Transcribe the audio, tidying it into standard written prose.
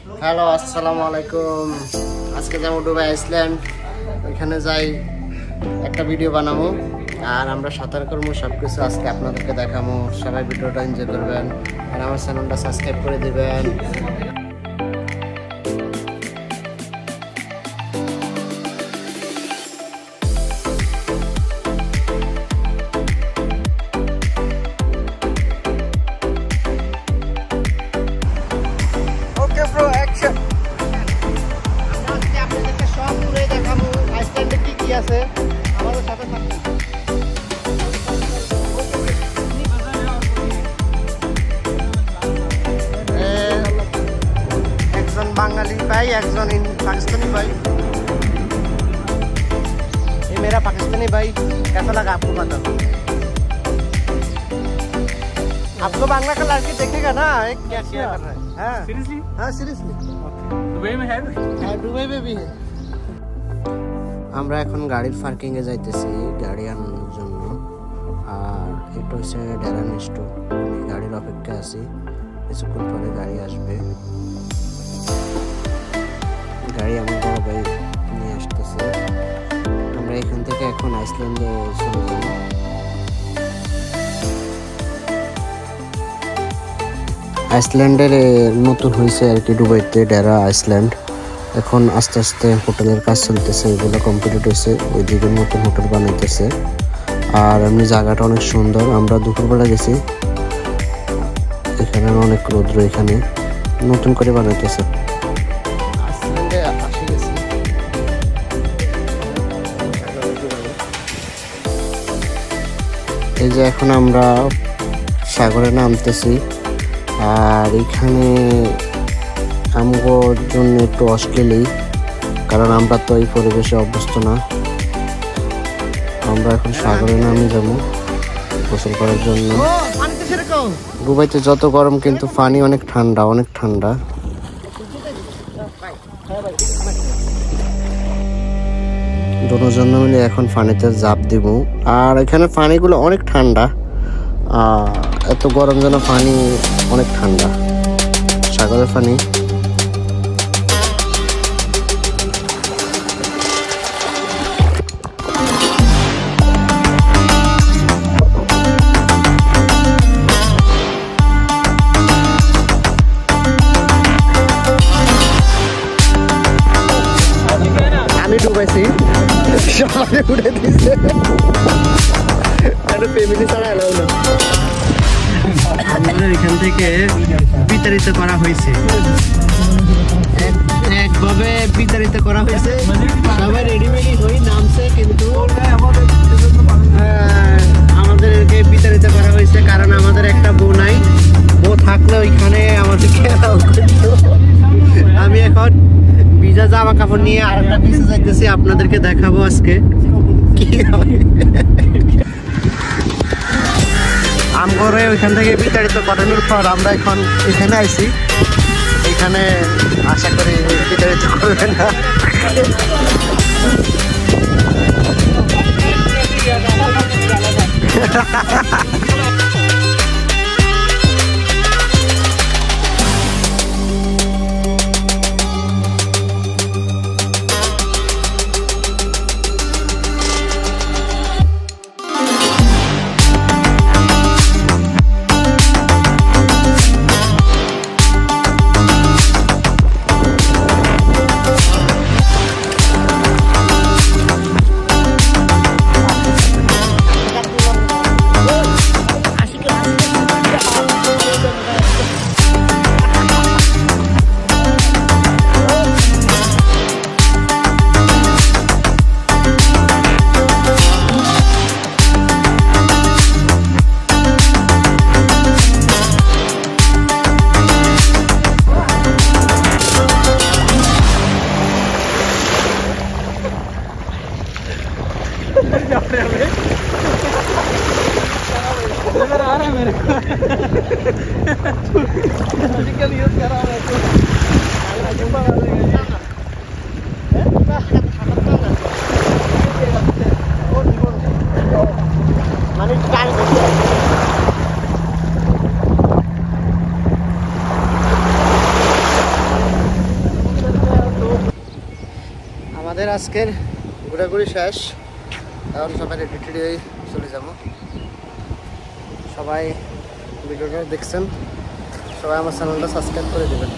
Hello, আসসালামু আলাইকুম। আজকে যাবো দুবাই আইসল্যান্ড। ওইখানে যাই একটা ভিডিও বানাবো আর আমরা সাঁতার করবো, সব কিছু আজকে আপনাদেরকে দেখাবো। সবাই ভিডিওটা এনজয় করবেন আর আমার চ্যানেলটা সাবস্ক্রাইব করে দিবেন। আছে আমাদের সাথে থাকবে। একজন বাঙালি ভাই, একজন पाकिस्तानी भाई। ये मेरा पाकिस्तानी भाई, कैसा लगा आपको पता? आपको बांग्ला का लड़की देखेगा ना, एक क्या कर रहा है? हाँ सीरियसली? हाँ सीरियसली। दुबई में है? हाँ दुबई में भी है। আমরা এখন গাড়ির পার্কিং এ যাইতেছি গাড়ি আনার জন্য। আর এটা হচ্ছে ডেরান স্টোর। আমি গাড়ির অপেক্ষায় আছি, কিছুক্ষণ পরে গাড়ি আসবে। গাড়ি আমার বড় ভাই নিয়ে আসতেছে। আমরা এখান থেকে এখন আইসল্যান্ডে চলে যাব। আইসল্যান্ডের নতুন হয়েছে আর কি, দুবাইতে ডেরা আইসল্যান্ড। এখন আস্তে আস্তে হোটেলের কাজ চলতেছে, এগুলো কমপ্লিট হয়েছে। ওইদিকে নতুন হোটেল বানাইতেছে। আর এমনি জায়গাটা অনেক সুন্দর। আমরা দুপুরবেলা গেছি, এখানে অনেক রৌদ্র, এখানে নতুন করে বানাইতেছে। এই যে এখন আমরা সাগরে নামতেছি। আর এখানে আমার জন্য একটু অস্ট্রেলি, কারণ আমরা তো এই পরিবেশে অভ্যস্ত না। আমরা এখন সাগরে নামে যাবো গোসল করার জন্য। দুবাইতে যত গরম কিন্তু পানি অনেক ঠান্ডা, অনেক ঠান্ডা। দুজন মিলে এখন পানিতে ঝাঁপ দিব। আর এখানে পানিগুলো অনেক ঠান্ডা, এত গরম যেন পানি অনেক ঠান্ডা, সাগরের পানি। আমি ডুবাইছি, সবাই উঠে দিচ্ছে, ফ্যামিলি ছাড়া এলাও না। আমাদের এখান থেকে বিতাড়িত করা হয়েছে, একভাবে বিতাড়িত করা হয়েছে। সবাই রেডিমেডি হয়ে নামছে, কিন্তু আমাদেরকে বিতাড়িত করা হয়েছে কারণ আমাদের একটা বউ নাই। বউ থাকলে ওইখানে আমাদেরকে আমি এখন ভিজা জামা কাপড় নিয়ে আরেকটা পিছে যাইতেছি, আপনাদেরকে দেখাবো আজকে কি হয়। আমগরে ওইখান থেকে বিতাড়িত করানোর পর আমরা এখন এখানে আইছি। এখানে আশা করি বিতাড়িত করবে না। আমাদের আজকের ঘোরাঘুরি শেষ, এখন সবাই রেডি টেডি হয়ে চলে যাবো। সবাই ভিডিওটা দেখছেন, সবাই আমার চ্যানেলটা সাবস্ক্রাইব করে দেবেন।